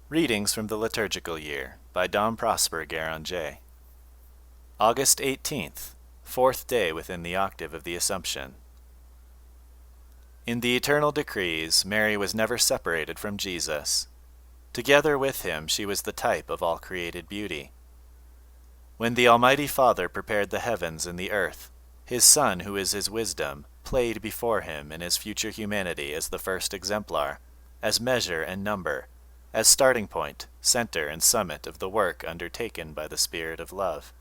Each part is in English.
Readings from the Liturgical Year by Dom Prosper Guéranger. August 18th, fourth day within the Octave of the Assumption. In the eternal decrees, Mary was never separated from Jesus. Together with him, she was the type of all created beauty. When the Almighty Father prepared the heavens and the earth, his Son, who is his wisdom, played before him in his future humanity as the first exemplar, as measure and number, as starting point, center, and summit of the work undertaken by the Spirit of love.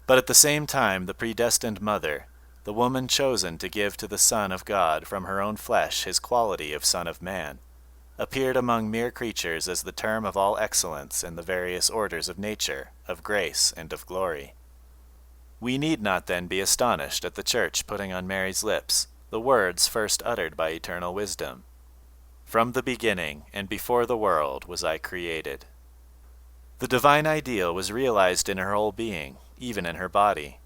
But at the same time, the predestined Mother, the woman chosen to give to the Son of God from her own flesh his quality of Son of Man, appeared among mere creatures as the term of all excellence in the various orders of nature, of grace, and of glory. We need not then be astonished at the Church putting on Mary's lips the words first uttered by eternal wisdom. From the beginning, and before the world, was I created. The divine ideal was realized in her whole being, even in her body.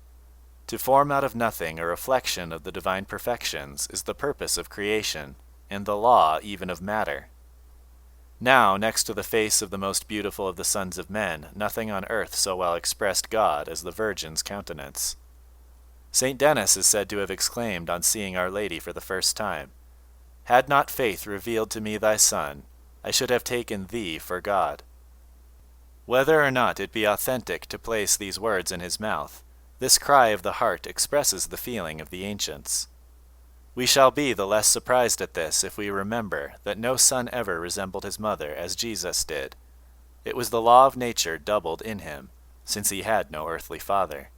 To form out of nothing a reflection of the divine perfections is the purpose of creation, and the law even of matter. Now, next to the face of the most beautiful of the sons of men, nothing on earth so well expressed God as the Virgin's countenance. Saint Denis is said to have exclaimed on seeing Our Lady for the first time, "Had not faith revealed to me thy Son, I should have taken thee for God." Whether or not it be authentic to place these words in his mouth, this cry of the heart expresses the feeling of the ancients. We shall be the less surprised at this if we remember that no son ever resembled his mother as Jesus did. It was the law of nature doubled in him, since he had no earthly father.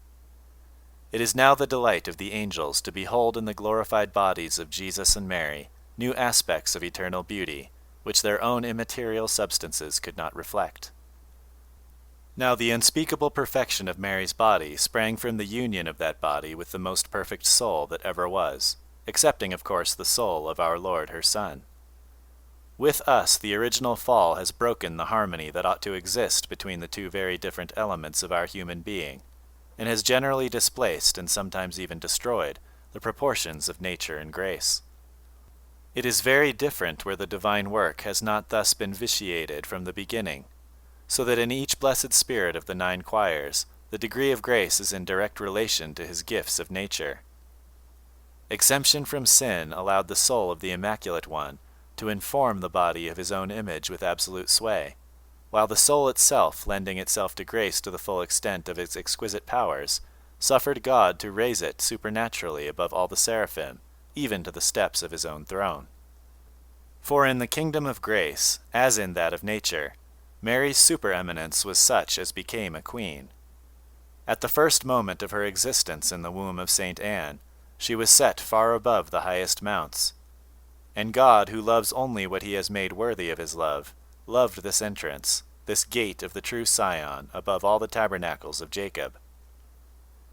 It is now the delight of the angels to behold in the glorified bodies of Jesus and Mary new aspects of eternal beauty, which their own immaterial substances could not reflect. Now the unspeakable perfection of Mary's body sprang from the union of that body with the most perfect soul that ever was, excepting, of course, the soul of our Lord her Son. With us, the original fall has broken the harmony that ought to exist between the two very different elements of our human being, and has generally displaced, and sometimes even destroyed, the proportions of nature and grace. It is very different where the divine work has not thus been vitiated from the beginning, so that in each blessed spirit of the 9 choirs, the degree of grace is in direct relation to his gifts of nature. Exemption from sin allowed the soul of the Immaculate One to inform the body of his own image with absolute sway, while the soul itself, lending itself to grace to the full extent of its exquisite powers, suffered God to raise it supernaturally above all the seraphim, even to the steps of his own throne. For in the kingdom of grace, as in that of nature, Mary's supereminence was such as became a queen. At the first moment of her existence in the womb of Saint Anne, she was set far above the highest mounts. And God, who loves only what he has made worthy of his love, loved this entrance, this gate of the true Sion, above all the tabernacles of Jacob.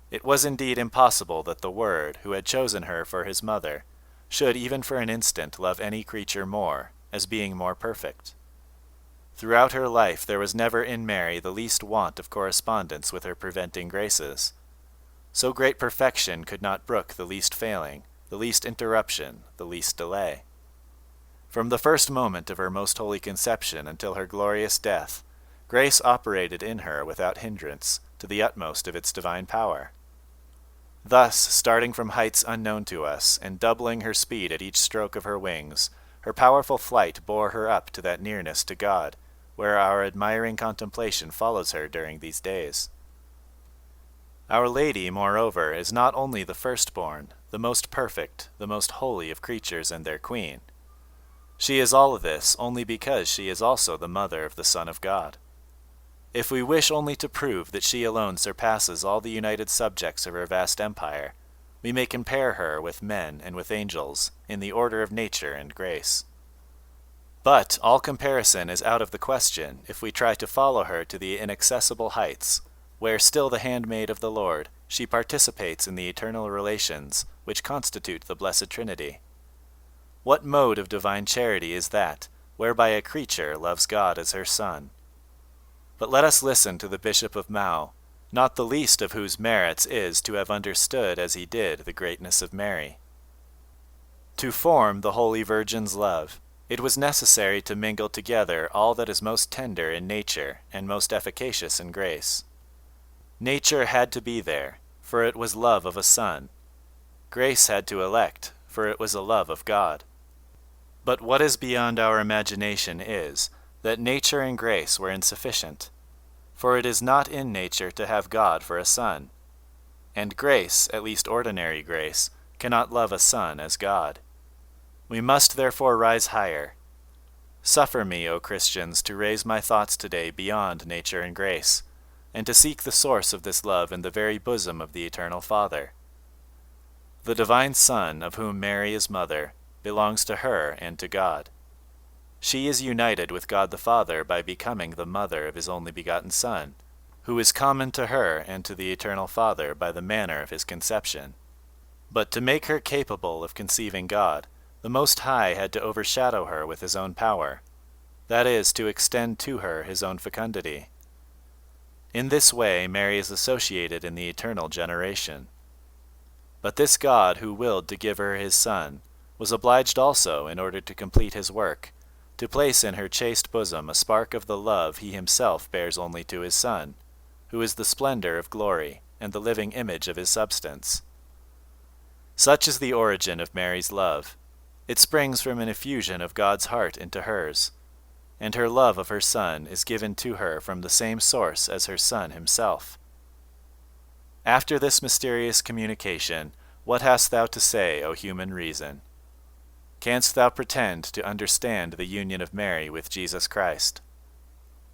It was indeed impossible that the Word, who had chosen her for his mother, should even for an instant love any creature more, as being more perfect. Throughout her life there was never in Mary the least want of correspondence with her preventing graces. So great perfection could not brook the least failing, the least interruption, the least delay. From the first moment of her most holy conception until her glorious death, grace operated in her without hindrance, to the utmost of its divine power. Thus, starting from heights unknown to us, and doubling her speed at each stroke of her wings, her powerful flight bore her up to that nearness to God, where our admiring contemplation follows her during these days. Our Lady, moreover, is not only the firstborn, the most perfect, the most holy of creatures and their queen. She is all of this only because she is also the mother of the Son of God. If we wish only to prove that she alone surpasses all the united subjects of her vast empire, we may compare her with men and with angels in the order of nature and grace. But all comparison is out of the question if we try to follow her to the inaccessible heights, where still the handmaid of the Lord, she participates in the eternal relations which constitute the Blessed Trinity. What mode of divine charity is that, whereby a creature loves God as her Son? But let us listen to the Bishop of Meaux, not the least of whose merits is to have understood as he did the greatness of Mary. To form the Holy Virgin's love, It was necessary to mingle together all that is most tender in nature and most efficacious in grace. Nature had to be there, for it was love of a Son. Grace had to elect, for it was a love of God. But what is beyond our imagination is, that nature and grace were insufficient. For it is not in nature to have God for a Son. And grace, at least ordinary grace, cannot love a Son as God. We must therefore rise higher. Suffer me, O Christians, to raise my thoughts today beyond nature and grace, and to seek the source of this love in the very bosom of the Eternal Father. The divine Son, of whom Mary is mother, belongs to her and to God. She is united with God the Father by becoming the mother of his only begotten Son, who is common to her and to the Eternal Father by the manner of his conception. But to make her capable of conceiving God, the Most High had to overshadow her with his own power, that is, to extend to her his own fecundity. In this way Mary is associated in the eternal generation. But this God who willed to give her his Son was obliged also, in order to complete his work, to place in her chaste bosom a spark of the love he himself bears only to his Son, who is the splendor of glory and the living image of his substance. Such is the origin of Mary's love. It springs from an effusion of God's heart into hers, and her love of her Son is given to her from the same source as her Son himself. After this mysterious communication, what hast thou to say, O human reason? Canst thou pretend to understand the union of Mary with Jesus Christ?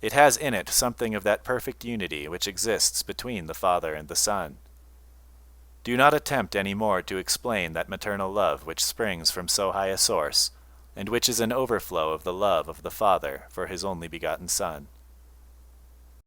It has in it something of that perfect unity which exists between the Father and the Son. Do not attempt any more to explain that maternal love which springs from so high a source, and which is an overflow of the love of the Father for his only begotten Son.